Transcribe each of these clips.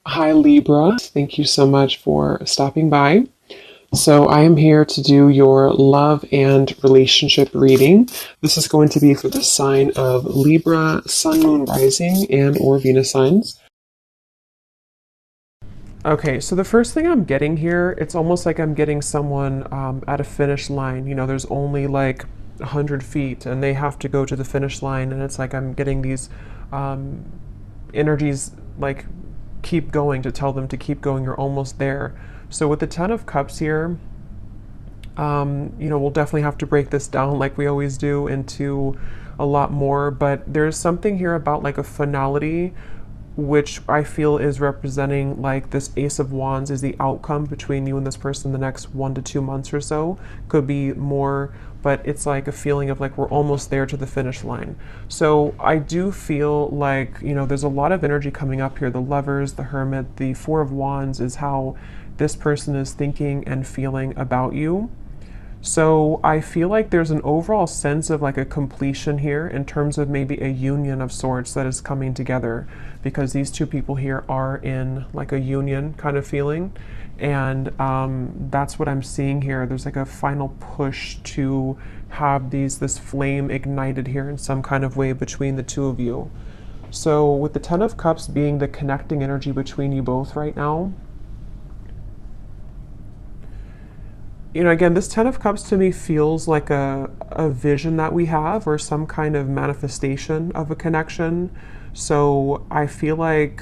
Hi Libra, thank you so much for stopping by. So I am here to do your love and relationship reading. This is going to be for the sign of Libra, Sun, Moon, Rising, and or Venus signs. Okay, so the first thing I'm getting here, it's almost like I'm getting someone at a finish line. You know, there's only like 100 feet and they have to go to the finish line, and it's like I'm getting these um, energies like keep going to tell them to keep going. You're almost there. So with the Ten of Cups here, we'll definitely have to break this down like we always do into a lot more. But there's something here about like a finality, which I feel is representing like this Ace of Wands is the outcome between you and this person the next 1 to 2 months or so. Could be more, but it's like a feeling of like we're almost there to the finish line. So I do feel like, there's a lot of energy coming up here. The Lovers, the Hermit, the Four of Wands is how this person is thinking and feeling about you. So I feel like there's an overall sense of like a completion here in terms of maybe a union of sorts that is coming together, because these two people here are in like a union kind of feeling. And that's what I'm seeing here. There's like a final push to have this flame ignited here in some kind of way between the two of you. So with the Ten of Cups being the connecting energy between you both right now, again, this Ten of Cups to me feels like a vision that we have, or some kind of manifestation of a connection. So I feel like,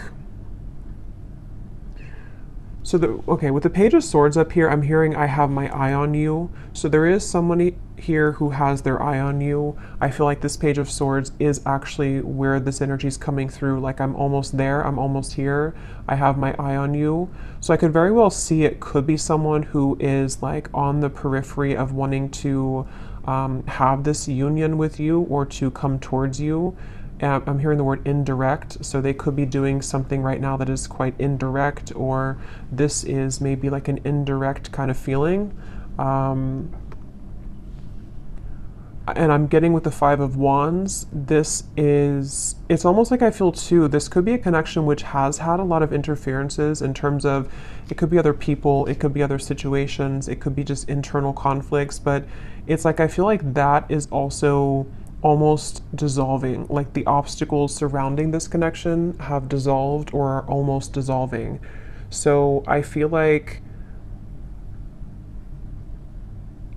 with the Page of Swords up here, I'm hearing I have my eye on you. So there is somebody here who has their eye on you. I feel like this Page of Swords is actually where this energy is coming through. Like I'm almost there, I'm almost here. I have my eye on you. So I could very well see it could be someone who is like on the periphery of wanting to have this union with you or to come towards you. I'm hearing the word indirect, so they could be doing something right now that is quite indirect, or this is maybe like an indirect kind of feeling. And I'm getting with the Five of Wands, it's almost like I feel too, this could be a connection which has had a lot of interferences in terms of, it could be other people, it could be other situations, it could be just internal conflicts, but it's like I feel like that is also almost dissolving. Like the obstacles surrounding this connection have dissolved or are almost dissolving. So I feel like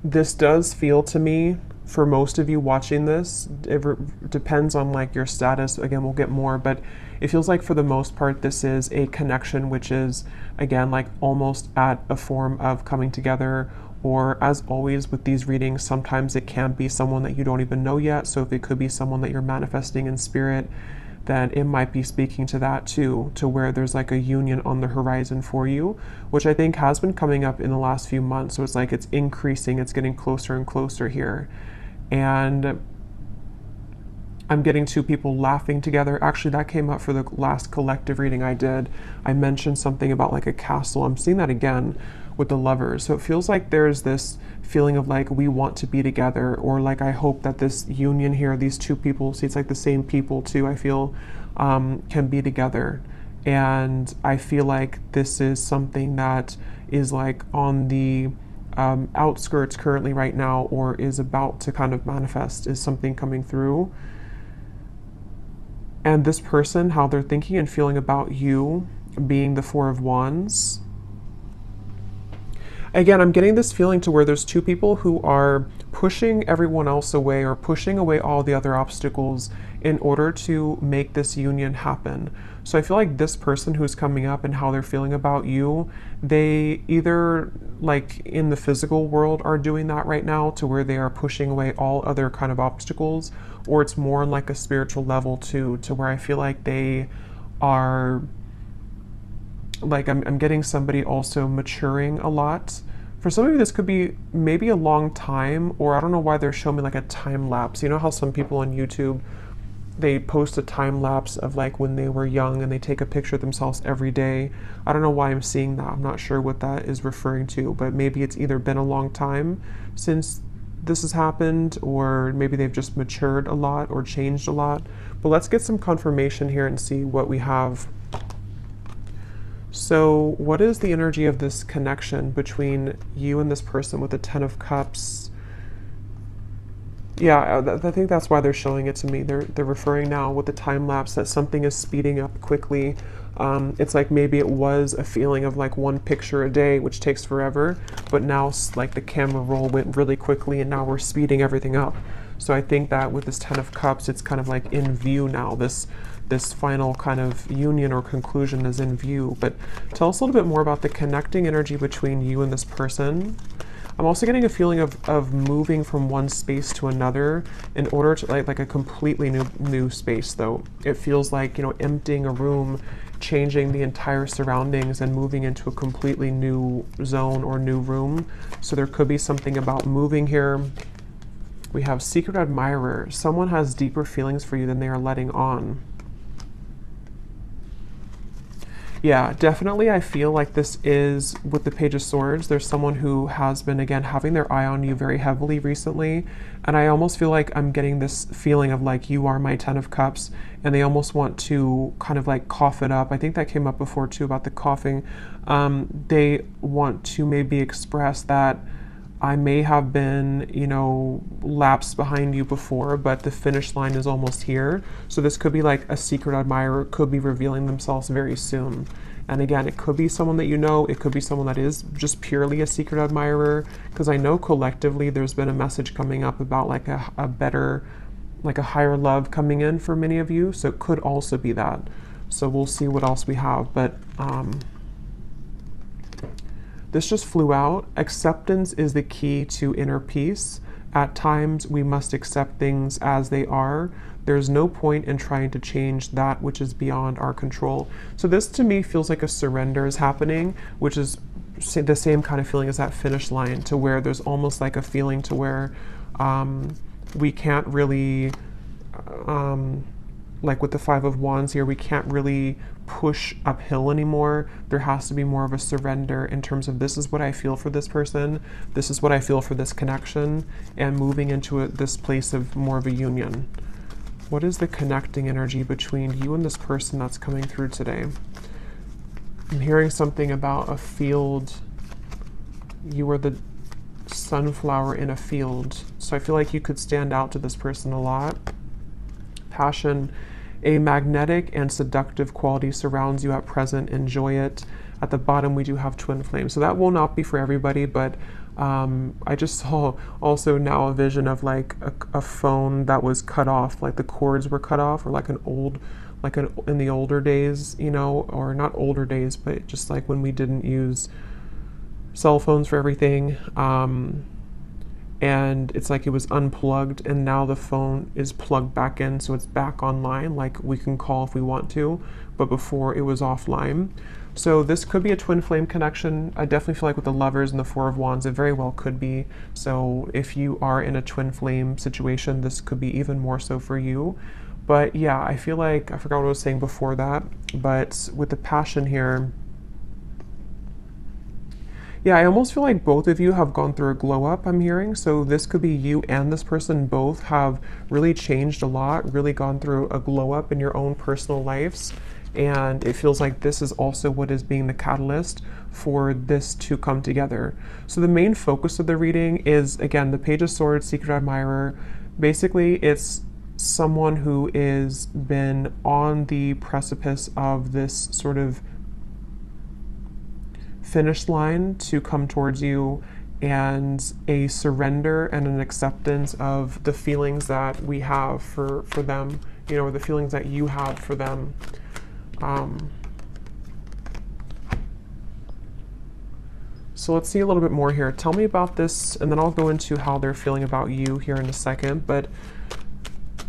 this does feel to me, for most of you watching this, it depends on like your status. Again, we'll get more, but it feels like for the most part, this is a connection which is, again, like almost at a form of coming together. Or as always with these readings, sometimes it can be someone that you don't even know yet. So if it could be someone that you're manifesting in spirit, then it might be speaking to that too, to where there's like a union on the horizon for you, which I think has been coming up in the last few months. So it's like it's increasing, it's getting closer and closer here. And I'm getting two people laughing together. Actually, that came up for the last collective reading I did. I mentioned something about like a castle. I'm seeing that again with the Lovers. So it feels like there's this feeling of like we want to be together, or like I hope that this union here, these two people, see it's like the same people too, I feel can be together. And I feel like this is something that is like on the outskirts currently right now, or is about to kind of manifest, is something coming through. And this person, how they're thinking and feeling about you, being the Four of Wands. Again, I'm getting this feeling to where there's two people who are pushing everyone else away, or pushing away all the other obstacles in order to make this union happen. So I feel like this person who's coming up and how they're feeling about you, they either like in the physical world are doing that right now to where they are pushing away all other kind of obstacles, or it's more on like a spiritual level too, to where I feel like they are like, I'm getting somebody also maturing a lot. For some of you, this could be maybe a long time, or I don't know why they're showing me like a time lapse. You know how some people on YouTube, they post a time lapse of like when they were young and they take a picture of themselves every day. I don't know why I'm seeing that. I'm not sure what that is referring to, but maybe it's either been a long time since this has happened, or maybe they've just matured a lot or changed a lot. But let's get some confirmation here and see what we have. So what is the energy of this connection between you and this person with the Ten of Cups? Yeah, I think that's why they're showing it to me. They're referring now with the time lapse that something is speeding up quickly. It's like maybe it was a feeling of like one picture a day, which takes forever, but now like the camera roll went really quickly and now we're speeding everything up. So I think that with this Ten of Cups, it's kind of like in view now. This final kind of union or conclusion is in view. But tell us a little bit more about the connecting energy between you and this person. I'm also getting a feeling of moving from one space to another in order to like a completely new space though. It feels like, you know, emptying a room, changing the entire surroundings and moving into a completely new zone or new room. So there could be something about moving here. We have secret admirer. Someone has deeper feelings for you than they are letting on. Yeah, definitely I feel like this is, with the Page of Swords, there's someone who has been, again, having their eye on you very heavily recently. And I almost feel like I'm getting this feeling of like, you are my Ten of Cups. And they almost want to kind of like cough it up. I think that came up before too about the coughing. They want to maybe express that I may have been, you know, lapsed behind you before, but the finish line is almost here. So this could be like a secret admirer, could be revealing themselves very soon. And again, it could be someone that you know, it could be someone that is just purely a secret admirer, because I know collectively there's been a message coming up about like a better, like a higher love coming in for many of you. So it could also be that. So we'll see what else we have. But this just flew out. Acceptance is the key to inner peace. At times, we must accept things as they are. There's no point in trying to change that which is beyond our control. So this to me feels like a surrender is happening, which is the same kind of feeling as that finish line, to where there's almost like a feeling to where we can't really, like with the Five of Wands here, we can't really push uphill anymore. There has to be more of a surrender in terms of, this is what I feel for this person, this is what I feel for this connection, and moving into this place of more of a union. What is the connecting energy between you and this person that's coming through today? I'm hearing something about a field. You are the sunflower in a field. So I feel like you could stand out to this person a lot. Passion. A magnetic and seductive quality surrounds you at present. Enjoy it. At the bottom, we do have twin flames. So that will not be for everybody, but I just saw also now a vision of like a phone that was cut off, like the cords were cut off, or like in the older days, you know, or not older days, but just like when we didn't use cell phones for everything. And it's like it was unplugged and now the phone is plugged back in, so it's back online, like we can call if we want to, but before it was offline. So this could be a twin flame connection. I definitely feel like with the Lovers and the Four of Wands, it very well could be. So if you are in a twin flame situation, this could be even more so for you. But yeah, I feel like, I forgot what I was saying before that, but with the passion here, yeah, I almost feel like both of you have gone through a glow up, I'm hearing. So this could be you and this person both have really changed a lot, really gone through a glow up in your own personal lives. And it feels like this is also what is being the catalyst for this to come together. So the main focus of the reading is, again, the Page of Swords, Secret Admirer. Basically, it's someone who is been on the precipice of this sort of finish line to come towards you, and a surrender and an acceptance of the feelings that we have for them, you know, or the feelings that you have for them. So let's see a little bit more here. Tell me about this, and then I'll go into how they're feeling about you here in a second, but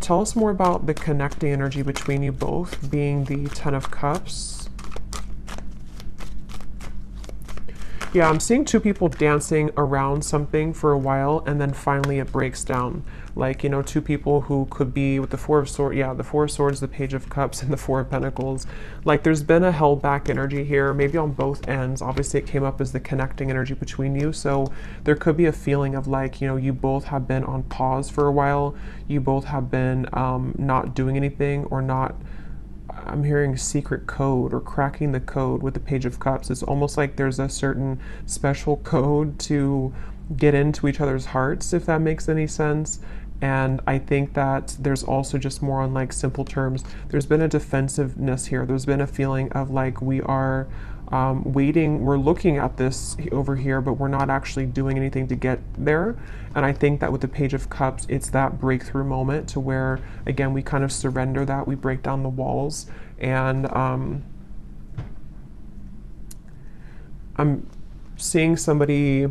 tell us more about the connecting energy between you both, being the Ten of Cups. Yeah, I'm seeing two people dancing around something for a while, and then finally it breaks down. Like, you know, two people who could be with the Four of Swords, yeah, the Four of Swords, the Page of Cups, and the Four of Pentacles. Like, there's been a held back energy here, maybe on both ends. Obviously, it came up as the connecting energy between you, so there could be a feeling of like, you know, you both have been on pause for a while. You both have been not doing anything, or not I'm hearing secret code or cracking the code with the Page of Cups. It's almost like there's a certain special code to get into each other's hearts, if that makes any sense. And I think that there's also just more on like simple terms. There's been a defensiveness here. There's been a feeling of like we are waiting, we're looking at this over here, but we're not actually doing anything to get there. And I think that with the Page of Cups, it's that breakthrough moment to where, again, we kind of surrender that, we break down the walls. And I'm seeing somebody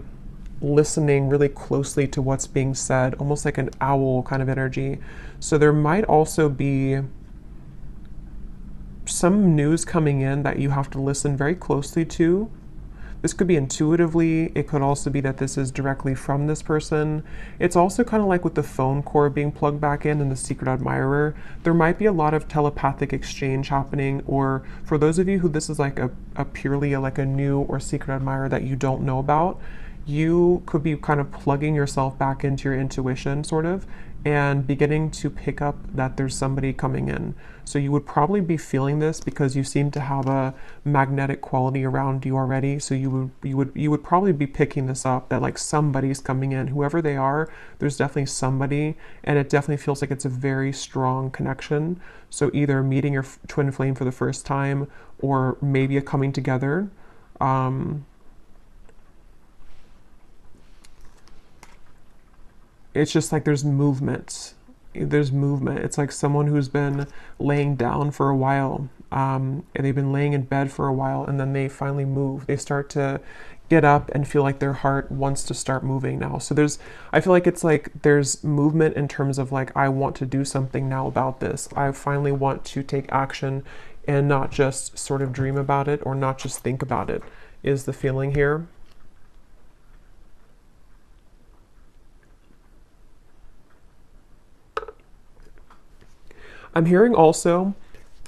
listening really closely to what's being said, almost like an owl kind of energy. So there might also be some news coming in that you have to listen very closely to. This could be intuitively. It could also be that this is directly from this person. It's also kind of like with the phone cord being plugged back in and the secret admirer. There might be a lot of telepathic exchange happening, or for those of you who this is like a purely like a new or secret admirer that you don't know about, you could be kind of plugging yourself back into your intuition sort of and beginning to pick up that there's somebody coming in. So you would probably be feeling this because you seem to have a magnetic quality around you already. So you would probably be picking this up, that like somebody's coming in, whoever they are, there's definitely somebody, and it definitely feels like it's a very strong connection. So either meeting your twin flame for the first time, or maybe a coming together. It's just like there's movement. There's movement. It's like someone who's been laying down for a while, and they've been laying in bed for a while, and then they finally move. They start to get up and feel like their heart wants to start moving now. So I feel like it's like there's movement in terms of like, I want to do something now about this. I finally want to take action and not just sort of dream about it or not just think about it, is the feeling here. I'm hearing also,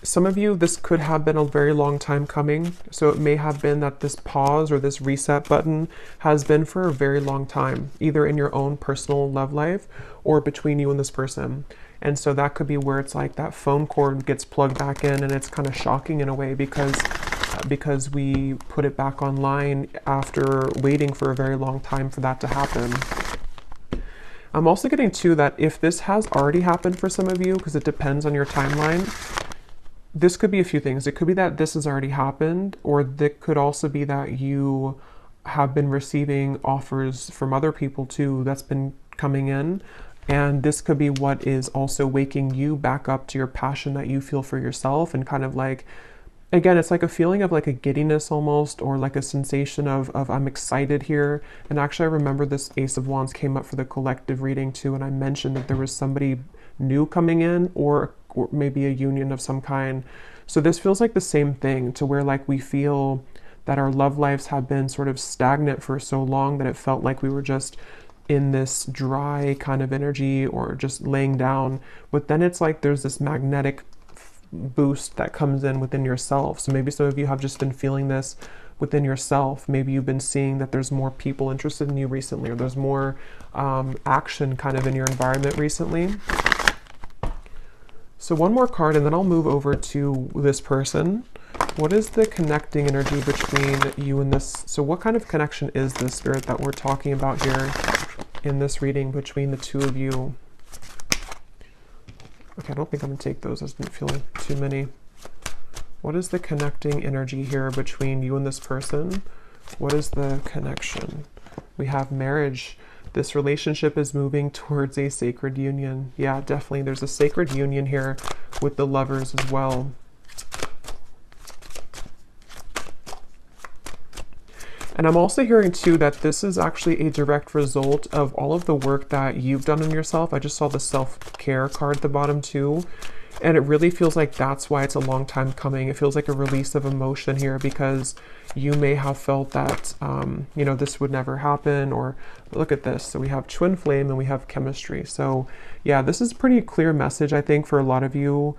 some of you, this could have been a very long time coming. So it may have been that this pause or this reset button has been for a very long time, either in your own personal love life or between you and this person. And so that could be where it's like that phone cord gets plugged back in, and it's kind of shocking in a way because we put it back online after waiting for a very long time for that to happen. I'm also getting too that if this has already happened for some of you, because it depends on your timeline, this could be a few things. It could be that this has already happened, or it could also be that you have been receiving offers from other people too that's been coming in. And this could be what is also waking you back up to your passion that you feel for yourself, and kind of like, again, it's like a feeling of like a giddiness almost, or like a sensation of I'm excited here. And actually, I remember this Ace of Wands came up for the collective reading too, and I mentioned that there was somebody new coming in, or maybe a union of some kind. So this feels like the same thing, to where like we feel that our love lives have been sort of stagnant for so long that it felt like we were just in this dry kind of energy or just laying down. But then it's like there's this magnetic boost that comes in within yourself. So maybe some of you have just been feeling this within yourself. Maybe you've been seeing that there's more people interested in you recently, or there's more action kind of in your environment recently. So one more card and then I'll move over to this person. What is the connecting energy between you and this? So what kind of connection is this, Spirit, that we're talking about here in this reading between the two of you? Okay, I don't think I'm going to take those. I didn't feel too many. What is the connecting energy here between you and this person? What is the connection? We have marriage. This relationship is moving towards a sacred union. Yeah, definitely. There's a sacred union here with the lovers as well. And I'm also hearing too that this is actually a direct result of all of the work that you've done on yourself. I just saw the self-care card at the bottom too. And it really feels like that's why it's a long time coming. It feels like a release of emotion here, because you may have felt that, you know, this would never happen, or look at this. So we have twin flame and we have chemistry. So yeah, this is a pretty clear message, I think, for a lot of you.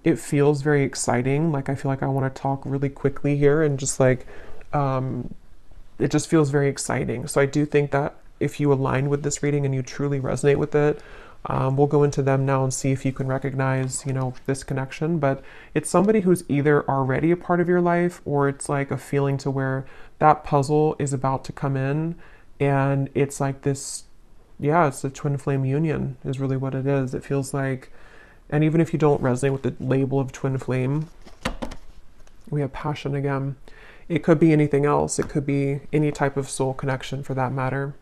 It feels very exciting. Like, I feel like I want to talk really quickly here and just like, it just feels very exciting. So I do think that if you align with this reading and you truly resonate with it, We'll go into them now and see if you can recognize, you know, this connection. But it's somebody who's either already a part of your life, or it's like a feeling to where that puzzle is about to come in, and it's like this, yeah, it's a twin flame union is really what it is. It feels like, and even if you don't resonate with the label of twin flame, we have passion again. It could be anything else. It could be any type of soul connection for that matter.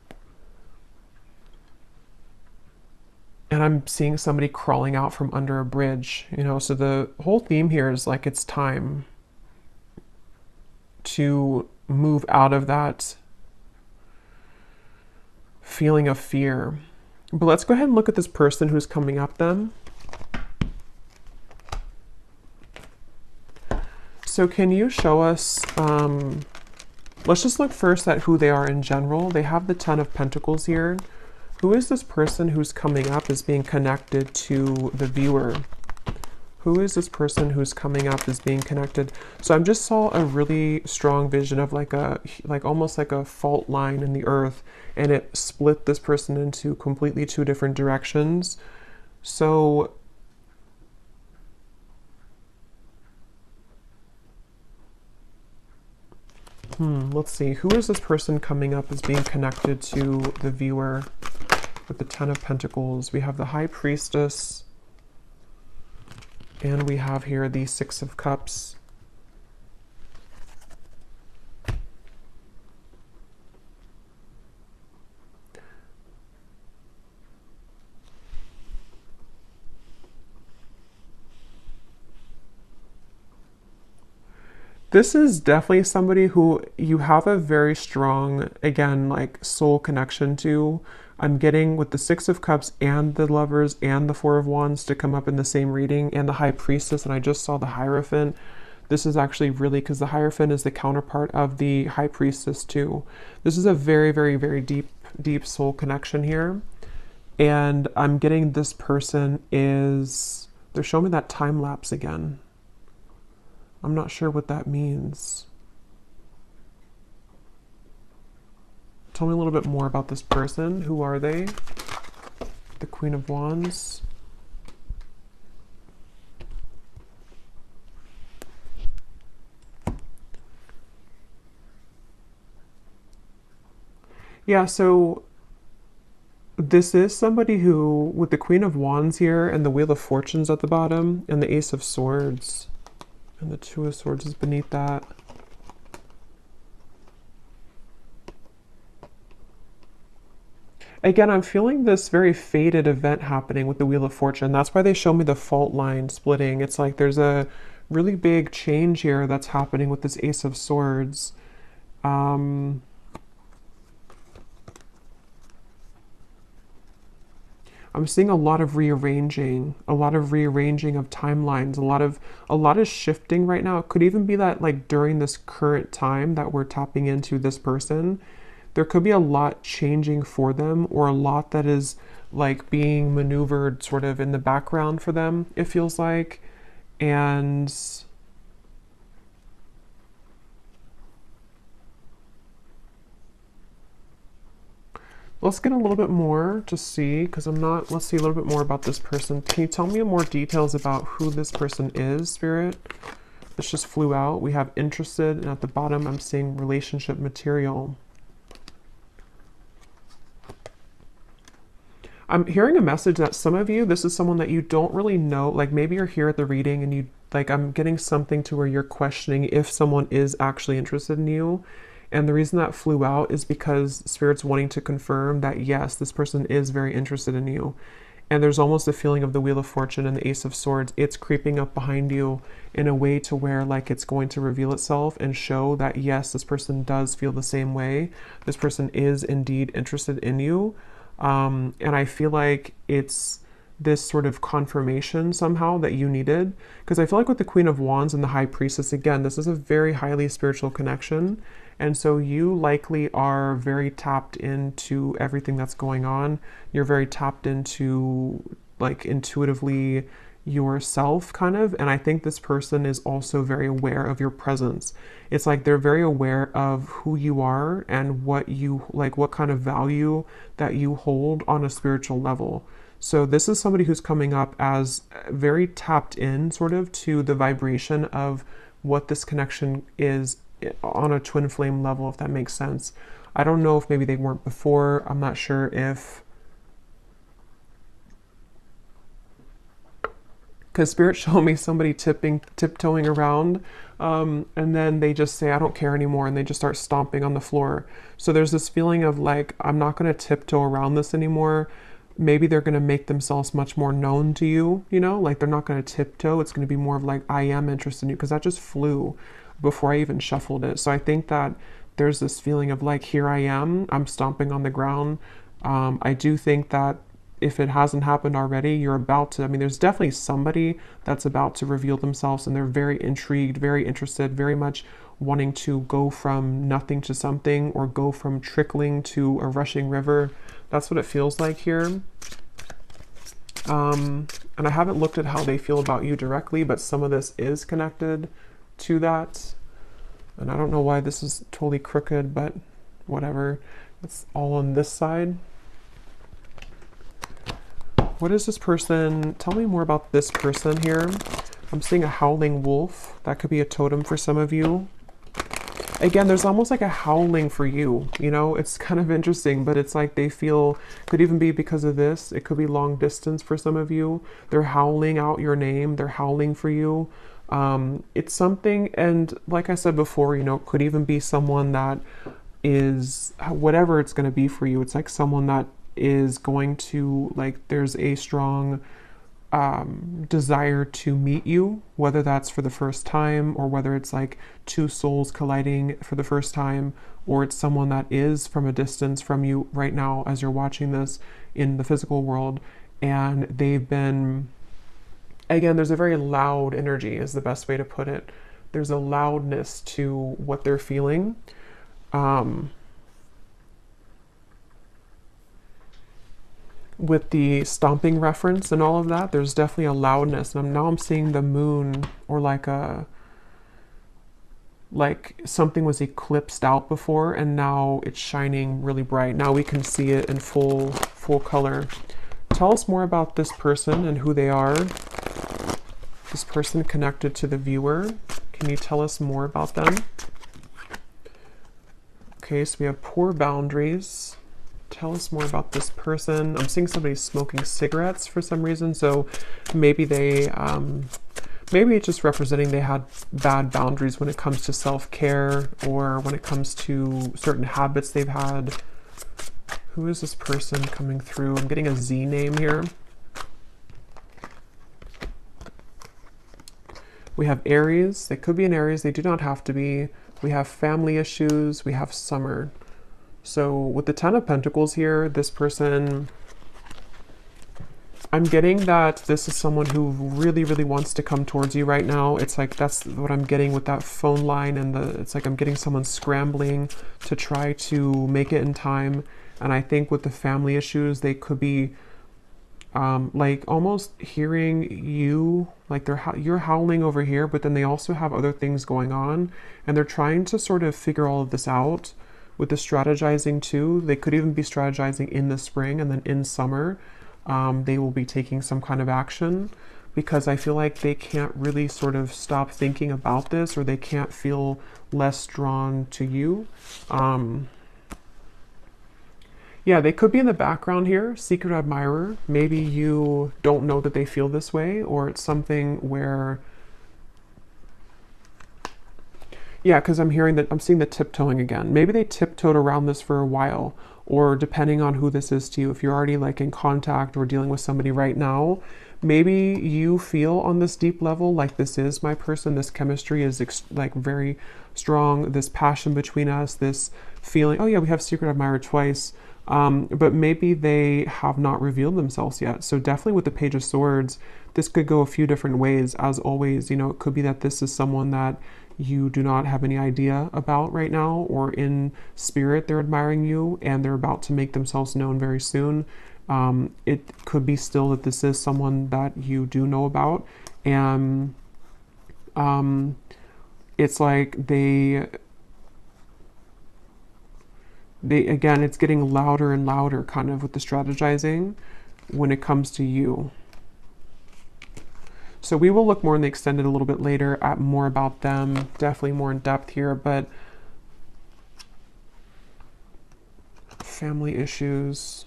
And I'm seeing somebody crawling out from under a bridge, you know, so the whole theme here is like it's time to move out of that feeling of fear. But let's go ahead and look at this person who's coming up then. So can you show us, let's just look first at who they are in general. They have the Ten of Pentacles here. Who is this person who's coming up as being connected to the viewer? Who is this person who's coming up as being connected? So I just saw a really strong vision of like almost like a fault line in the earth, and it split this person into completely two different directions. So let's see. Who is this person coming up as being connected to the viewer with the Ten of Pentacles? We have the High Priestess, and we have here the Six of Cups. This is definitely somebody who you have a very strong, again, like soul connection to. I'm getting with the Six of Cups and the Lovers and the Four of Wands to come up in the same reading, and the High Priestess, and I just saw the Hierophant. This is actually really, because the Hierophant is the counterpart of the High Priestess too. This is a very, very, very deep soul connection here. And I'm getting this person is, they're showing me that time lapse again. I'm not sure what that means. Tell me a little bit more about this person. Who are they? The Queen of Wands. Yeah, so this is somebody who, with the Queen of Wands here and the Wheel of Fortunes at the bottom and the Ace of Swords, and the Two of Swords is beneath that. Again, I'm feeling this very fated event happening with the Wheel of Fortune. That's why they show me the fault line splitting. It's like there's a really big change here that's happening with this Ace of Swords. I'm seeing a lot of rearranging of timelines, a lot of shifting right now. It could even be that like during this current time that we're tapping into this person, there could be a lot changing for them, or a lot that is like being maneuvered sort of in the background for them, it feels like. And let's get a little bit more to see, because let's see a little bit more about this person. Can you tell me more details about who this person is, Spirit? This just flew out. We have interested, and at the bottom I'm seeing relationship material. I'm hearing a message that some of you, this is someone that you don't really know, like maybe you're here at the reading and you, like I'm getting something to where you're questioning if someone is actually interested in you. And the reason that flew out is because Spirit's wanting to confirm that yes, this person is very interested in you. And there's almost a feeling of the Wheel of Fortune and the Ace of Swords. It's creeping up behind you in a way to where like it's going to reveal itself and show that yes, this person does feel the same way. This person is indeed interested in you. And I feel like it's this sort of confirmation somehow that you needed. Because I feel like with the Queen of Wands and the High Priestess, again, this is a very highly spiritual connection. And so you likely are very tapped into everything that's going on. You're very tapped into like intuitively yourself kind of. And I think this person is also very aware of your presence. It's like they're very aware of who you are and what you like, what kind of value that you hold on a spiritual level. So this is somebody who's coming up as very tapped in sort of to the vibration of what this connection is on a twin flame level, if that makes sense. I don't know if maybe they weren't before. I'm not sure if, because Spirit showed me somebody tiptoeing around, and then they just say, I don't care anymore, and they just start stomping on the floor. So there's this feeling of like, I'm not going to tiptoe around this anymore. Maybe they're going to make themselves much more known to you, you know, like they're not going to tiptoe. It's going to be more of like, I am interested in you, because that just flew before I even shuffled it. So I think that there's this feeling of like, here I am, I'm stomping on the ground. I do think that if it hasn't happened already, you're about to, I mean, there's definitely somebody that's about to reveal themselves, and they're very intrigued, very interested, very much wanting to go from nothing to something, or go from trickling to a rushing river. That's what it feels like here. And I haven't looked at how they feel about you directly, but some of this is connected to that. And I don't know why this is totally crooked, but whatever. It's all on this side. What is this person? Tell me more about this person here. I'm seeing a howling wolf. That could be a totem for some of you. Again, there's almost like a howling for you, you know, it's kind of interesting, but it's like they feel, could even be because of this. It could be long distance for some of you. They're howling out your name. They're howling for you. It's something, and like I said before, you know, it could even be someone that is, whatever it's going to be for you. It's like someone that is going to, like, there's a strong desire to meet you, whether that's for the first time, or whether it's like two souls colliding for the first time, or it's someone that is from a distance from you right now as you're watching this in the physical world, and they've been, again, there's a very loud energy is the best way to put it. There's a loudness to what they're feeling. With the stomping reference and all of that, there's definitely a loudness. And now I'm seeing the moon, or like something was eclipsed out before, and now it's shining really bright. Now we can see it in full color. Tell us more about this person and who they are. This person connected to the viewer. Can you tell us more about them? Okay, so we have poor boundaries. Tell us more about this person. I'm seeing somebody smoking cigarettes for some reason, so maybe they, maybe it's just representing they had bad boundaries when it comes to self-care, or when it comes to certain habits they've had. Who is this person coming through? I'm getting a Z name here. We have Aries. They could be an Aries. They do not have to be. We have family issues. We have summer. So with the Ten of Pentacles here, this person, I'm getting that this is someone who really, really wants to come towards you right now. It's like, that's what I'm getting with that phone line, and it's like I'm getting someone scrambling to try to make it in time. And I think with the family issues, they could be like almost hearing you, like you're howling over here, but then they also have other things going on, and they're trying to sort of figure all of this out. With the strategizing too, they could even be strategizing in the spring, and then in summer, they will be taking some kind of action, because I feel like they can't really sort of stop thinking about this, or they can't feel less drawn to you. Yeah, they could be in the background here, secret admirer. Maybe you don't know that they feel this way, or it's something where, yeah, because I'm hearing that, I'm seeing the tiptoeing again. Maybe they tiptoed around this for a while, or depending on who this is to you, if you're already like in contact or dealing with somebody right now, maybe you feel on this deep level like this is my person, this chemistry is like very strong, this passion between us, this feeling, oh yeah, we have secret admirer twice, but maybe they have not revealed themselves yet. So definitely with the Page of Swords, this could go a few different ways. As always, you know, it could be that this is someone that you do not have any idea about right now, or in spirit they're admiring you and they're about to make themselves known very soon. It could be still that this is someone that you do know about, and it's like they again, it's getting louder and louder kind of with the strategizing. when it comes to you. So we will look more in the extended a little bit later at more about them, definitely more in depth here, but family issues.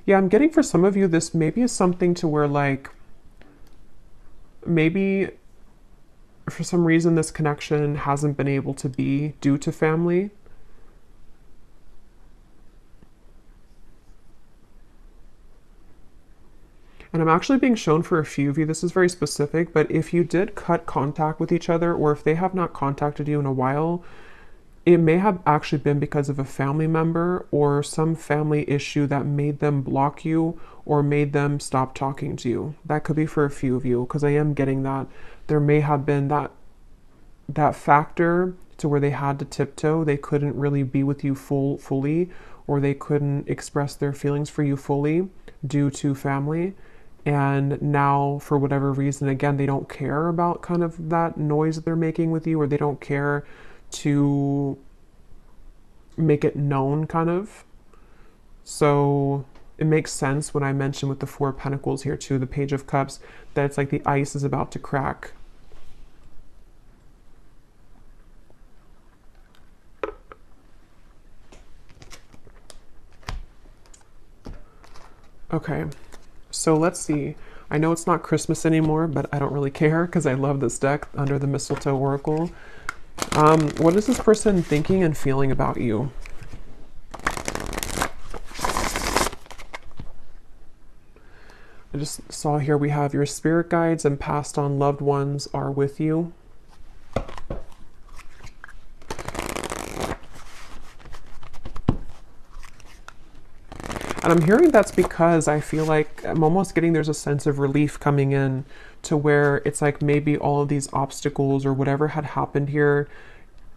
Yeah, I'm getting for some of you, this maybe is something to where like, maybe for some reason this connection hasn't been able to be due to family. And I'm actually being shown for a few of you, this is very specific, but if you did cut contact with each other, or if they have not contacted you in a while, it may have actually been because of a family member or some family issue that made them block you or made them stop talking to you. That could be for a few of you, because I am getting that there may have been that factor to where they had to tiptoe. They couldn't really be with you fully, or they couldn't express their feelings for you fully due to family. And now, for whatever reason, again, they don't care about kind of that noise that they're making with you, or they don't care to make it known, kind of. So it makes sense when I mention with the Four of Pentacles here too, the Page of Cups, that it's like the ice is about to crack. Okay, so let's see. I know it's not Christmas anymore, but I don't really care because I love this deck under the Mistletoe Oracle. What is this person thinking and feeling about you? I just saw here we have your spirit guides and passed on loved ones are with you. And I'm hearing that's because I feel like I'm almost getting there's a sense of relief coming in to where it's like maybe all of these obstacles or whatever had happened here,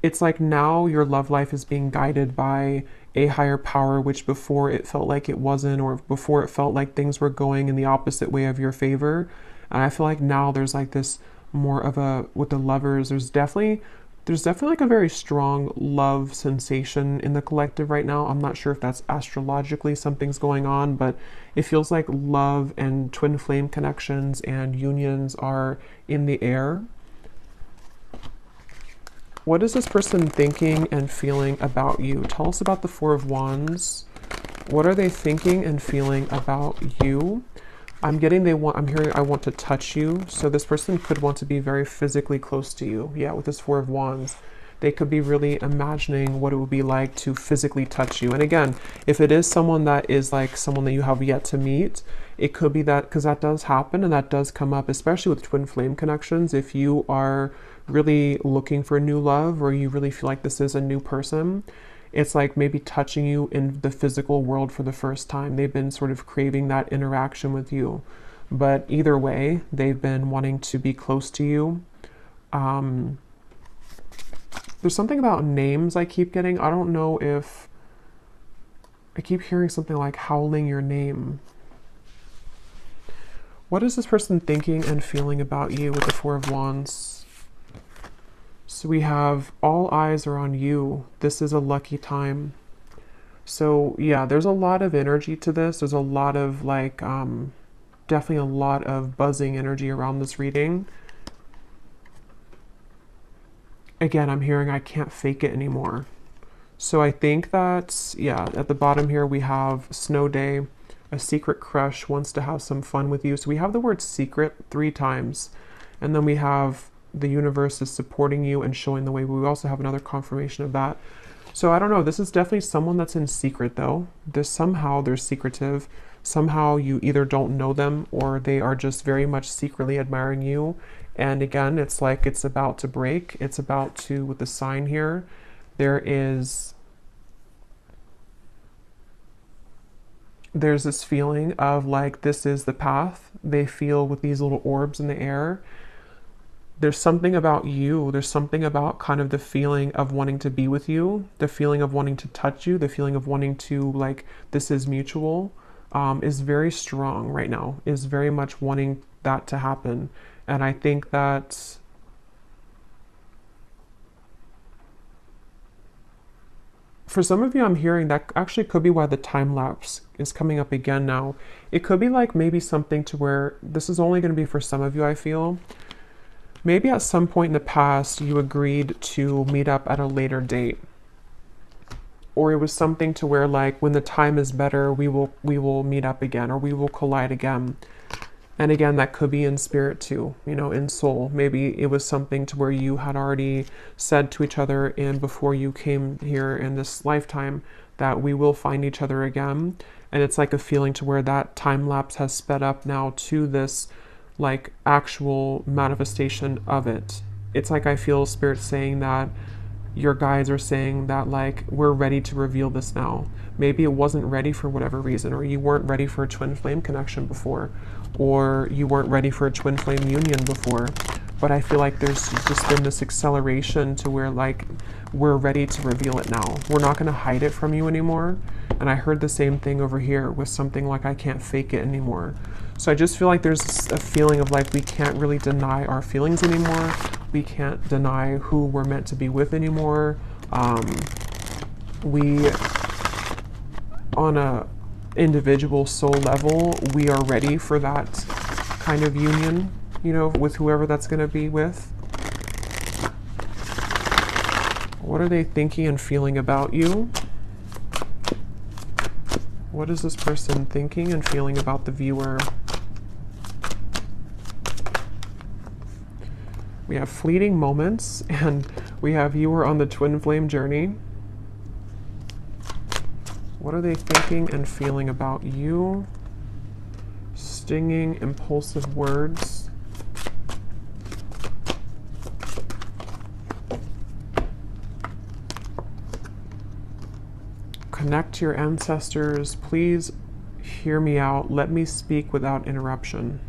it's like now your love life is being guided by a higher power, which before it felt like it wasn't, or before it felt like things were going in the opposite way of your favor. And I feel like now there's like this more of a, with the lovers, there's definitely like a very strong love sensation in the collective right now. I'm not sure if that's astrologically something's going on, but it feels like love and twin flame connections and unions are in the air. What is this person thinking and feeling about you? Tell us about the Four of Wands. What are they thinking and feeling about you? I'm hearing I want to touch you. So this person could want to be very physically close to you. Yeah, with this Four of Wands. They could be really imagining what it would be like to physically touch you. And again, if it is someone that is like someone that you have yet to meet, it could be that, because that does happen and that does come up, especially with twin flame connections. If you are really looking for new love, or you really feel like this is a new person, it's like maybe touching you in the physical world for the first time. They've been sort of craving that interaction with you. But either way, they've been wanting to be close to you. There's something about names I keep getting. I don't know if... I keep hearing something like howling your name. What is this person thinking and feeling about you with the Four of Wands? So we have all eyes are on you. This is a lucky time. So yeah, there's a lot of energy to this. There's a lot of like, definitely a lot of buzzing energy around this reading. Again, I'm hearing I can't fake it anymore. So I think that, yeah, at the bottom here we have snow day, a secret crush wants to have some fun with you. So we have the word secret 3 times. And then we have the universe is supporting you and showing the way. We also have another confirmation of that. So I don't know, this is definitely someone that's in secret though. Somehow they're secretive. Somehow you either don't know them or they are just very much secretly admiring you. And again, it's like it's about to break. It's about to, with the sign here, there's this feeling of like this is the path. They feel with these little orbs in the air. There's something about you, there's something about kind of the feeling of wanting to be with you, the feeling of wanting to touch you, the feeling of wanting to, like, this is mutual, is very strong right now, is very much wanting that to happen. And I think that For some of you, I'm hearing that actually could be why the time lapse is coming up again now. It could be like maybe something to where this is only going to be for some of you, I feel. Maybe at some point in the past, you agreed to meet up at a later date. Or it was something to where like when the time is better, we will meet up again, or we will collide again. And again, that could be in spirit too, you know, in soul. Maybe it was something to where you had already said to each other and before you came here in this lifetime that we will find each other again. And it's like a feeling to where that time lapse has sped up now to this like actual manifestation of it. It's like I feel spirit saying that your guides are saying that like we're ready to reveal this now. Maybe it wasn't ready for whatever reason, or you weren't ready for a twin flame connection before, or you weren't ready for a twin flame union before. But I feel like there's just been this acceleration to where like we're ready to reveal it now. We're not going to hide it from you anymore. And I heard the same thing over here with something like I can't fake it anymore. So I just feel like there's a feeling of like we can't really deny our feelings anymore. We can't deny who we're meant to be with anymore. We, on a individual soul level, we are ready for that kind of union, you know, with whoever that's going to be with. What are they thinking and feeling about you? What is this person thinking and feeling about the viewer? We have fleeting moments, and we have viewer on the twin flame journey. What are they thinking and feeling about you? Stinging, impulsive words. Connect to your ancestors. Please hear me out. Let me speak without interruption.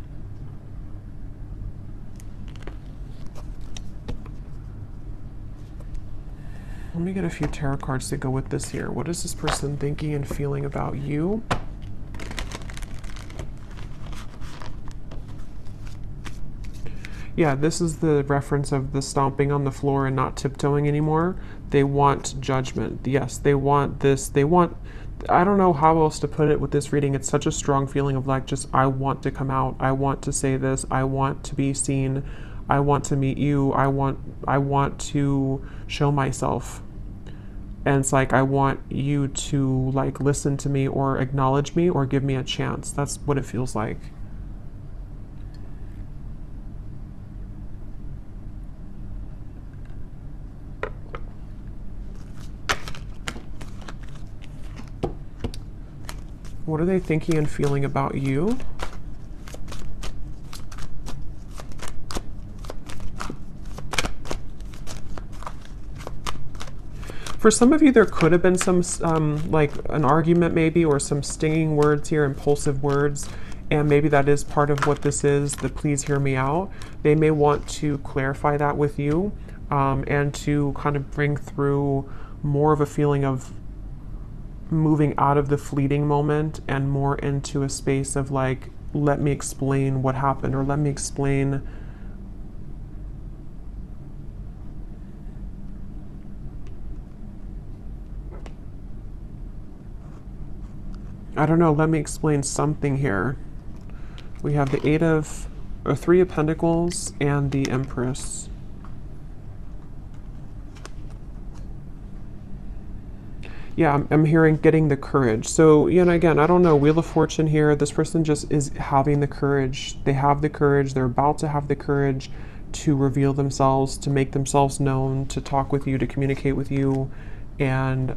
Let me get a few tarot cards to go with this here. What is this person thinking and feeling about you? Yeah, this is the reference of the stomping on the floor and not tiptoeing anymore. They want judgment. Yes, they want this. They want, I don't know how else to put it with this reading. It's such a strong feeling of like, just, I want to come out. I want to say this. I want to be seen. I want to meet you. I want to show myself. And it's like, I want you to like listen to me or acknowledge me or give me a chance. That's what it feels like. What are they thinking and feeling about you? For some of you, there could have been some, like an argument maybe, or some stinging words here, impulsive words, and maybe that is part of what this is, the please hear me out. They may want to clarify that with you, and to kind of bring through more of a feeling of moving out of the fleeting moment and more into a space of like, let me explain what happened, or let me explain I don't know, let me explain something here. We have the Eight of, or Three of Pentacles and the Empress. Yeah, I'm hearing getting the courage. So, you know, again, I don't know, Wheel of Fortune here. This person just is having the courage. They have the courage. They're about to have the courage to reveal themselves, to make themselves known, to talk with you, to communicate with you. And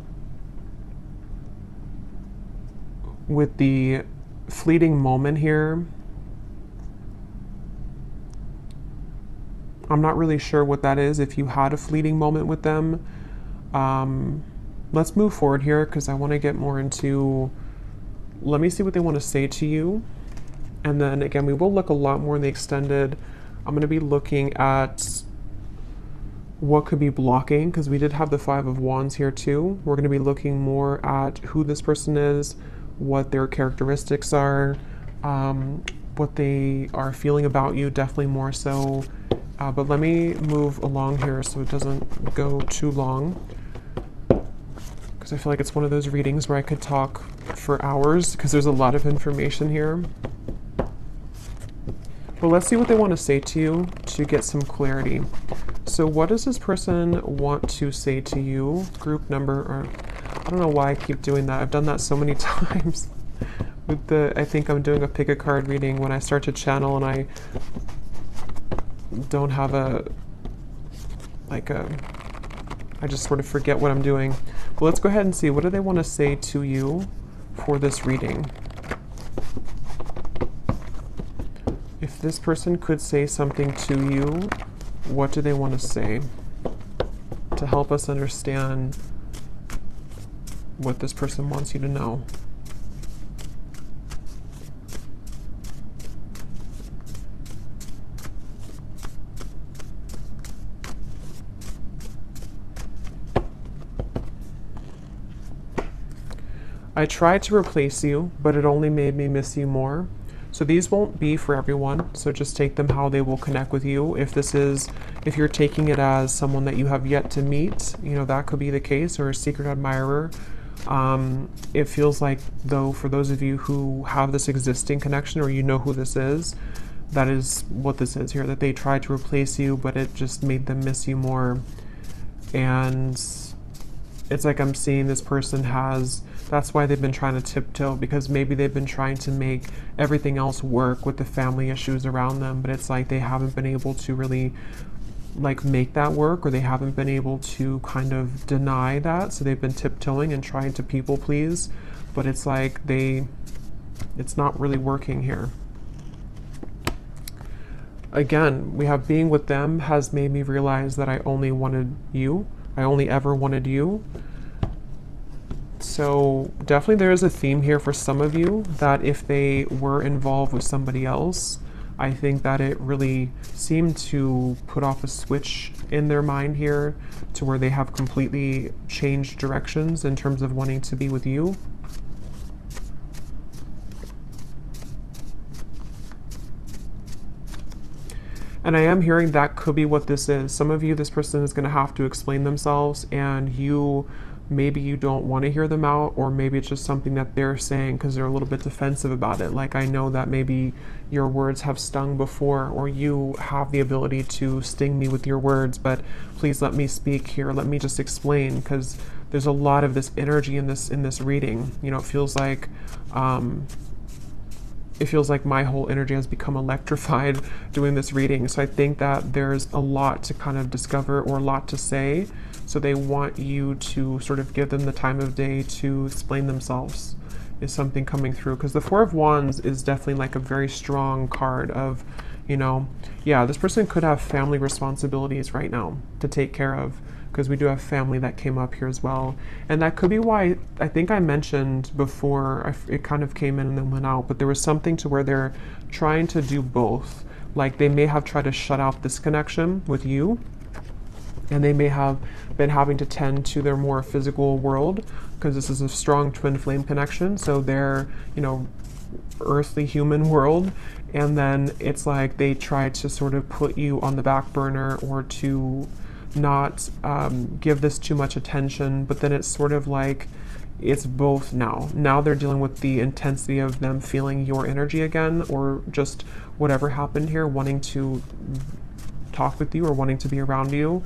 with the fleeting moment here, I'm not really sure what that is. If you had a fleeting moment with them, let's move forward here because I want to get more into, let me see what they want to say to you. And then again, we will look a lot more in the extended. I'm going to be looking at what could be blocking, because we did have the Five of Wands here too. We're going to be looking more at who this person is, what their characteristics are, what they are feeling about you, definitely more so. But let me move along here so it doesn't go too long, because I feel like it's one of those readings where I could talk for hours because there's a lot of information here. Well, let's see what they want to say to you to get some clarity. So what does this person want to say to you? Group number, or I don't know why I keep doing that. I've done that so many times. With I think I'm doing a pick a card reading when I start to channel and I don't have I just sort of forget what I'm doing. Well, let's go ahead and see. What do they want to say to you for this reading? If this person could say something to you, what do they want to say to help us understand what this person wants you to know? I tried to replace you, but it only made me miss you more. So these won't be for everyone, so just take them how they will connect with you. If you're taking it as someone that you have yet to meet, you know, that could be the case, or a secret admirer. It feels like, though, for those of you who have this existing connection, or you know who this is, that is what this is here, that they tried to replace you, but it just made them miss you more. And it's like I'm seeing this person that's why they've been trying to tiptoe, because maybe they've been trying to make everything else work with the family issues around them, but it's like they haven't been able to really make that work, or they haven't been able to kind of deny that. So they've been tiptoeing and trying to people please, but it's like it's not really working here. Again, we have being with them has made me realize that I only wanted you. I only ever wanted you. So definitely there is a theme here for some of you that if they were involved with somebody else, I think that it really seemed to put off a switch in their mind here to where they have completely changed directions in terms of wanting to be with you. And I am hearing that could be what this is. Some of you, this person is going to have to explain themselves, and maybe you don't want to hear them out, or maybe it's just something that they're saying because they're a little bit defensive about it. Like, I know that maybe your words have stung before, or you have the ability to sting me with your words, but please let me speak here. Let me just explain, because there's a lot of this energy in this reading. You know, it feels like my whole energy has become electrified doing this reading. So I think that there's a lot to kind of discover, or a lot to say. So they want you to sort of give them the time of day to explain themselves, is something coming through. Because the Four of Wands is definitely like a very strong card of, you know, yeah, this person could have family responsibilities right now to take care of, because we do have family that came up here as well. And that could be why, I think I mentioned before, it kind of came in and then went out, but there was something to where they're trying to do both. Like, they may have tried to shut out this connection with you, and they may have been having to tend to their more physical world, because this is a strong twin flame connection. So their, you know, earthly human world, and then it's like they try to sort of put you on the back burner, or to not give this too much attention. But then it's sort of like it's both now. Now they're dealing with the intensity of them feeling your energy again, or just whatever happened here, wanting to talk with you or wanting to be around you,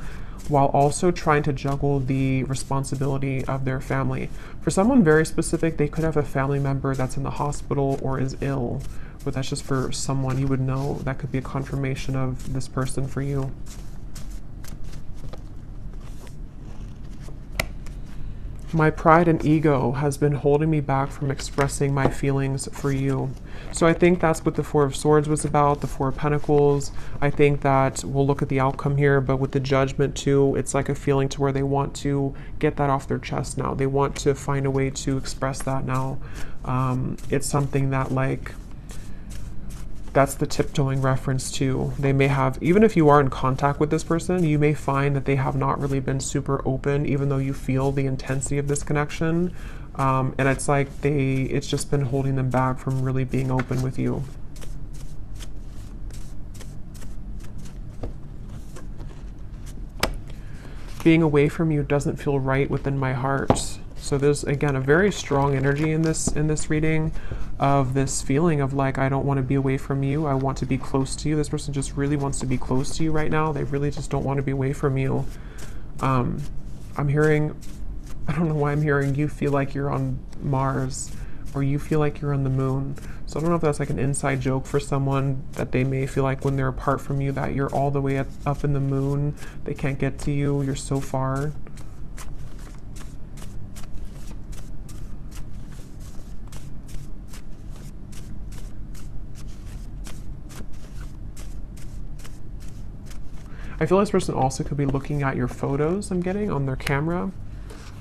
while also trying to juggle the responsibility of their family. For someone very specific, they could have a family member that's in the hospital or is ill, but that's just for someone you would know. That could be a confirmation of this person for you. My pride and ego has been holding me back from expressing my feelings for you. So I think that's what the Four of Swords was about, the Four of Pentacles. I think that we'll look at the outcome here, but with the Judgment too, it's like a feeling to where they want to get that off their chest now. They want to find a way to express that now. It's something that, like, that's the tiptoeing reference too. They may have, even if you are in contact with this person, you may find that they have not really been super open, even though you feel the intensity of this connection. And it's like it's just been holding them back from really being open with you. Being away from you doesn't feel right within my heart. So there's, again, a very strong energy in this reading, of this feeling of like, I don't want to be away from you. I want to be close to you. This person just really wants to be close to you right now. They really just don't want to be away from you. I'm hearing, I don't know why I'm hearing you feel like you're on Mars, or you feel like you're on the moon. So I don't know if that's like an inside joke for someone, that they may feel like when they're apart from you that you're all the way up in the moon. They can't get to you. You're so far. I feel this person also could be looking at your photos I'm getting on their camera.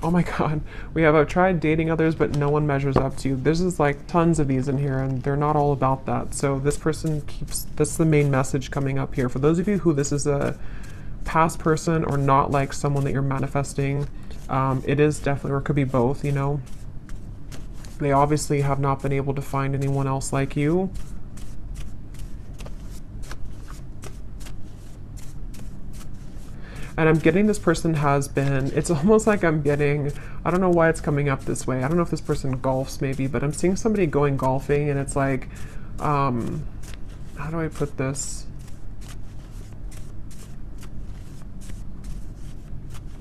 Oh my God, I've tried dating others, but no one measures up to you. There's just like tons of these in here, and they're not all about that. So this person that's the main message coming up here. For those of you who this is a past person, or not like someone that you're manifesting, it is definitely, or it could be both, you know. They obviously have not been able to find anyone else like you. And I'm getting this person has been, it's almost like I'm getting, I don't know why it's coming up this way. I don't know if this person golfs maybe, but I'm seeing somebody going golfing, and it's like, how do I put this?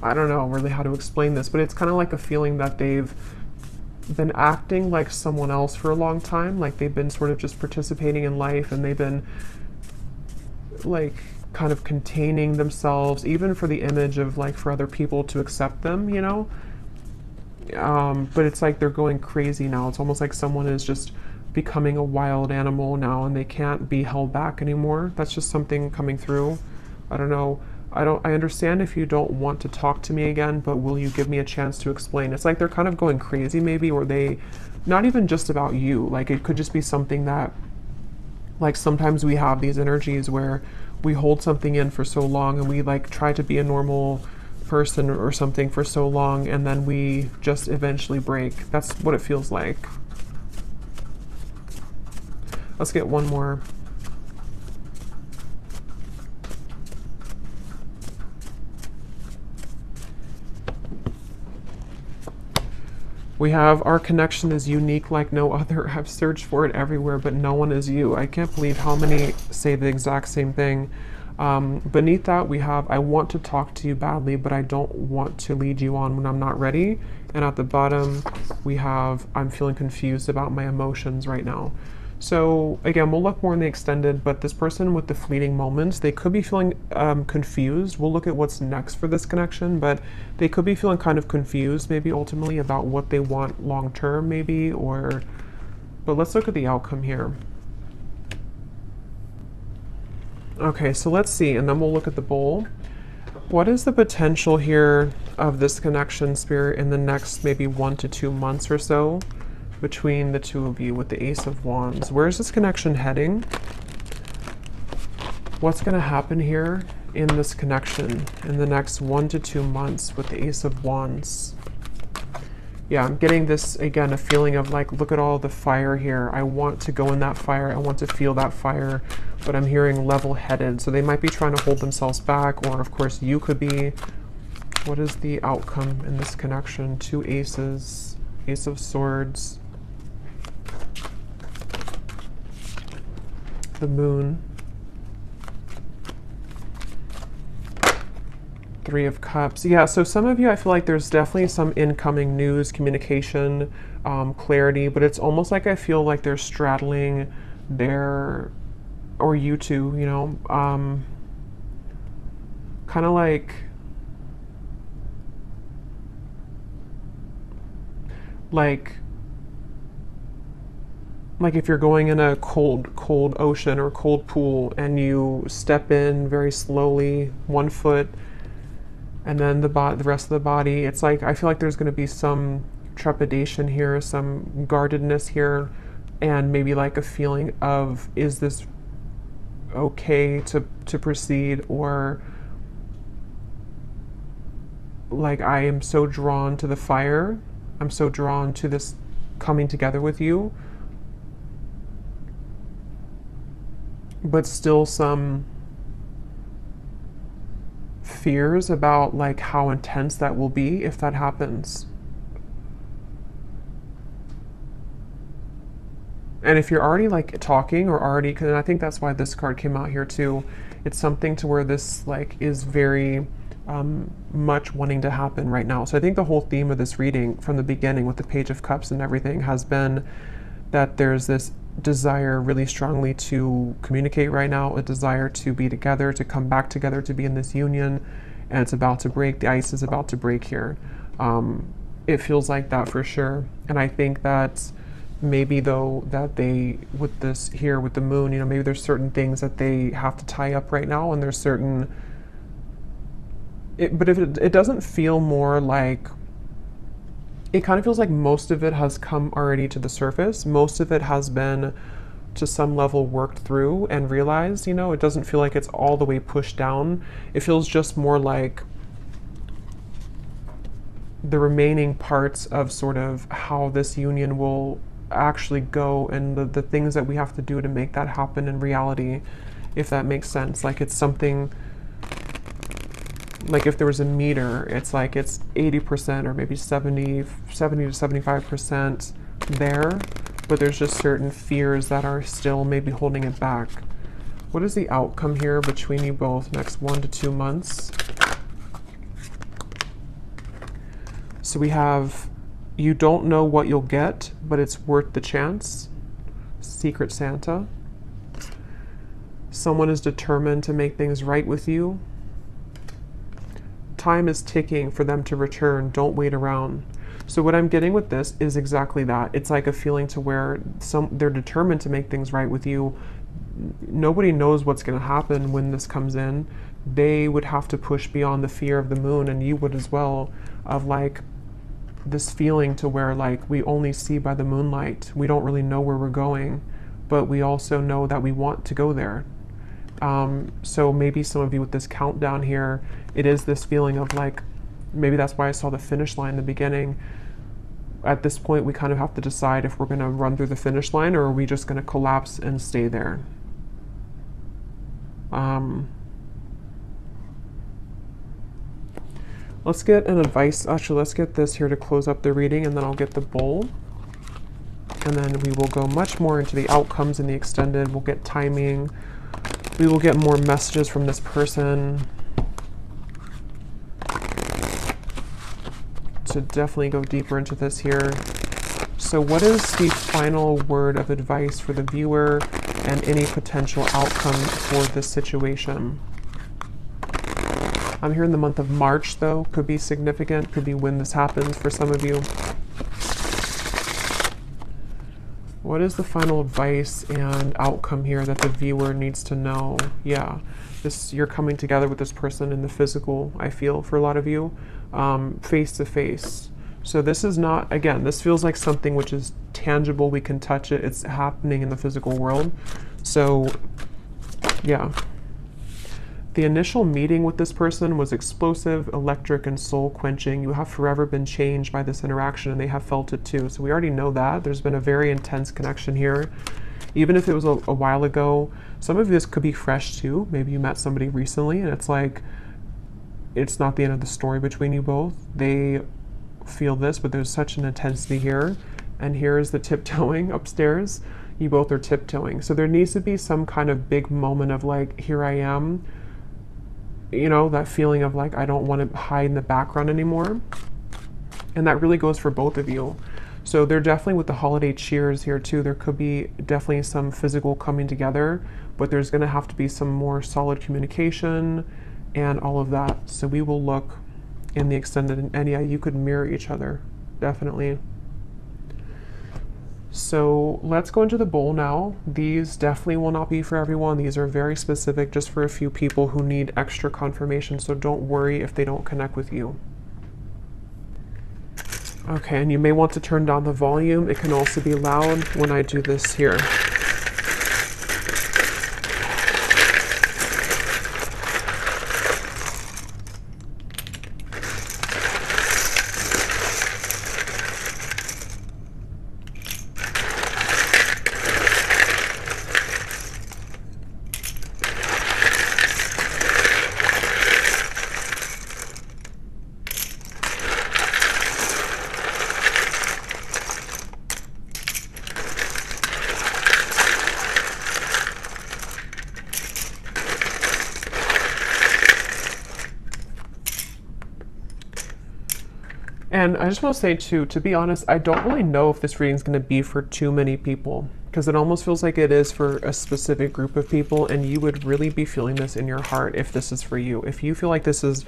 I don't know really how to explain this, but it's kind of like a feeling that they've been acting like someone else for a long time. Like they've been sort of just participating in life, and they've been like kind of containing themselves, even for the image of like for other people to accept them, you know. But it's like they're going crazy now. It's almost like someone is just becoming a wild animal now, and they can't be held back anymore. That's just something coming through. I don't know. I understand if you don't want to talk to me again, but will you give me a chance to explain? It's like they're kind of going crazy maybe, or they, not even just about you. Like it could just be something that, like sometimes we have these energies where we hold something in for so long, and we like try to be a normal person or something for so long, and then we just eventually break. That's what it feels like. Let's get one more. We have, our connection is unique like no other. I've searched for it everywhere, but no one is you. I can't believe how many say the exact same thing. Beneath that, we have, I want to talk to you badly, but I don't want to lead you on when I'm not ready. And at the bottom, we have, I'm feeling confused about my emotions right now. So again, we'll look more in the extended, but this person with the fleeting moments, they could be feeling confused. We'll look at what's next for this connection, but they could be feeling kind of confused maybe ultimately about what they want long term maybe, or, but let's look at the outcome here. Okay, so let's see, and then we'll look at the bowl. What is the potential here of this connection, Spirit, in the next maybe 1 to 2 months or so? Between the two of you with the Ace of Wands. Where is this connection heading? What's going to happen here in this connection in the next 1 to 2 months with the Ace of Wands? Yeah, I'm getting this, again, a feeling of like, look at all the fire here. I want to go in that fire. I want to feel that fire, but I'm hearing level-headed. So they might be trying to hold themselves back, or of course you could be. What is the outcome in this connection? 2 aces, Ace of Swords, the Moon, 3 of Cups. Yeah, so some of you, I feel like there's definitely some incoming news, communication, clarity, but it's almost like I feel like they're straddling their, or you two, you know, kind of like if you're going in a cold ocean or cold pool, and you step in very slowly, 1 foot, and then the rest of the body, it's like, I feel like there's going to be some trepidation here, some guardedness here, and maybe like a feeling of, is this okay to proceed, or like, I am so drawn to the fire, I'm so drawn to this coming together with you, but still some fears about like how intense that will be if that happens. And if you're already like talking or already, because I think that's why this card came out here too, it's something to where this like is very much wanting to happen right now. So I think the whole theme of this reading from the beginning with the Page of Cups and everything has been that there's this desire really strongly to communicate right now, a desire to be together, to come back together, to be in this union, and it's about to break. The ice is about to break here. It feels like that for sure. And I think that maybe though that they, with this here with the moon, you know, maybe there's certain things that they have to tie up right now, and there's certain, but if it doesn't feel more like, it kind of feels like most of it has come already to the surface. Most of it has been to some level worked through and realized, you know, it doesn't feel like it's all the way pushed down. It feels just more like the remaining parts of sort of how this union will actually go, and the things that we have to do to make that happen in reality, if that makes sense. Like it's something, like if there was a meter, it's like it's 80% or maybe 70 to 75% there, but there's just certain fears that are still maybe holding it back. What is the outcome here between you both next 1 to 2 months? So we have, you don't know what you'll get, but it's worth the chance. Secret Santa. Someone is determined to make things right with you. Time is ticking for them to return. Don't wait around. So what I'm getting with this is exactly that. It's like a feeling to where they're determined to make things right with you. Nobody knows what's going to happen when this comes in. They would have to push beyond the fear of the moon, and you would as well, of like this feeling to where like we only see by the moonlight. We don't really know where we're going, but we also know that we want to go there. So maybe some of you with this countdown here, it is this feeling of like, maybe that's why I saw the finish line in the beginning. At this point, we kind of have to decide if we're going to run through the finish line, or are we just going to collapse and stay there. Let's get an advice. Actually, let's get this here to close up the reading, and then I'll get the bowl. And then we will go much more into the outcomes in the extended. We'll get timing. We will get more messages from this person to definitely go deeper into this here. So what is the final word of advice for the viewer and any potential outcome for this situation? I'm here in the month of March, though. Could be significant, could be when this happens for some of you. What is the final advice and outcome here that the viewer needs to know? Yeah, you're coming together with this person in the physical, I feel, for a lot of you, face to face. So this is not, again, this feels like something which is tangible, we can touch it, it's happening in the physical world. So, yeah. The initial meeting with this person was explosive, electric, and soul-quenching. You have forever been changed by this interaction, and they have felt it too. So we already know that. There's been a very intense connection here. Even if it was a while ago, some of this could be fresh too. Maybe you met somebody recently, and it's like, it's not the end of the story between you both. They feel this, but there's such an intensity here. And here is the tiptoeing upstairs. You both are tiptoeing. So there needs to be some kind of big moment of like, here I am. You know, that feeling of like, I don't want to hide in the background anymore. And that really goes for both of you. So they're definitely with the holiday cheers here too. There could be definitely some physical coming together, but there's going to have to be some more solid communication and all of that. So we will look in the extended, and yeah, you could mirror each other, definitely. So let's go into the bowl now. These definitely will not be for everyone. These are very specific, just for a few people who need extra confirmation. So don't worry if they don't connect with you. Okay, and you may want to turn down the volume. It can also be loud when I do this here. And I just want to say too, to be honest, I don't really know if this reading is going to be for too many people, because it almost feels like it is for a specific group of people, and you would really be feeling this in your heart if this is for you. If you feel like this is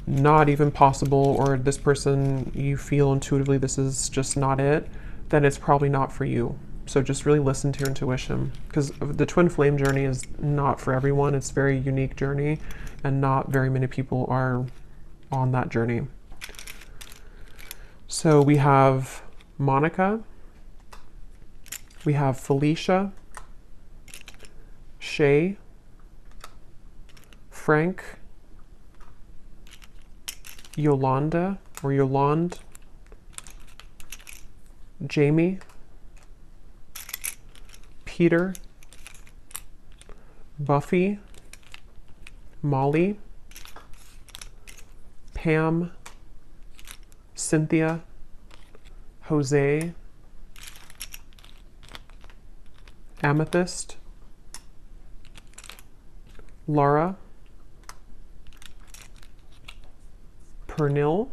not even possible, or this person, you feel intuitively this is just not it, then it's probably not for you. So just really listen to your intuition, because the twin flame journey is not for everyone. It's a very unique journey, and not very many people are on that journey. So we have Monica, we have Felicia, Shay, Frank, Yolanda or Yolande, Jamie, Peter, Buffy, Molly, Pam, Cynthia, Jose, Amethyst, Laura, Pernil,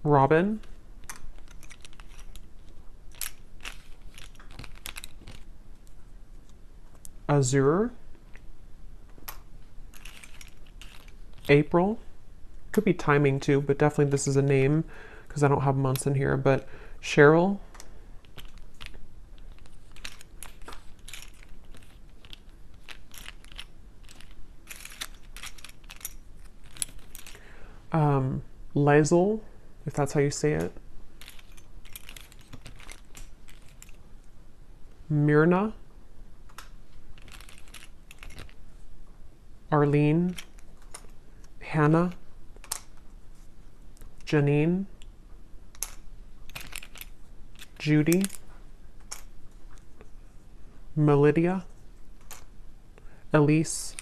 Robin, Azure, April, could be timing too, but definitely this is a name because I don't have months in here, but Cheryl, Lizel, if that's how you say it, Myrna, Arlene, Hannah, Janine, Judy, Melidia, Elise,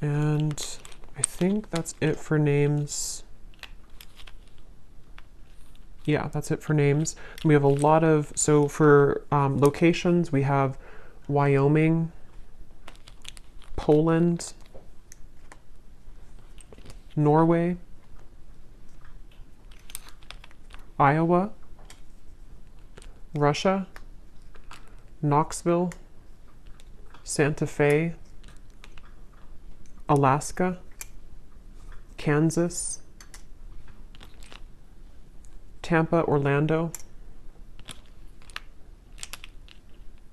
and I think that's it for names. Yeah, that's it for names. We have a lot of, so for locations, we have Wyoming, Poland, Norway, Iowa, Russia, Knoxville, Santa Fe, Alaska, Kansas, Tampa, Orlando,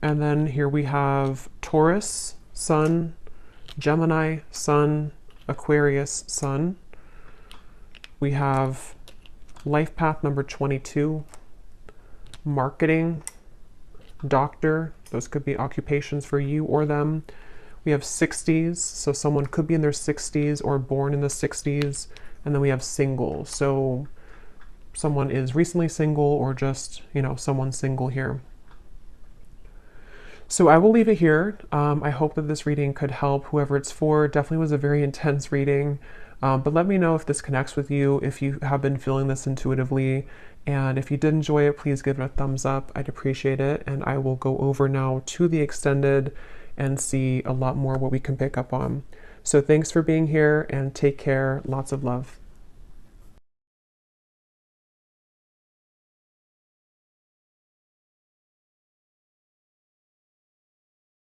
and then here we have Taurus, Sun, Gemini, Sun, Aquarius, Sun. We have life path number 22, marketing, doctor, those could be occupations for you or them. We have 60s, so someone could be in their 60s or born in the 60s. And then we have single, so someone is recently single or just, you know, someone single here. So I will leave it here. I hope that this reading could help whoever it's for. Definitely was a very intense reading, but let me know if this connects with you, if you have been feeling this intuitively. And if you did enjoy it, please give it a thumbs up. I'd appreciate it. And I will go over now to the extended and see a lot more what we can pick up on. So thanks for being here and take care. Lots of love.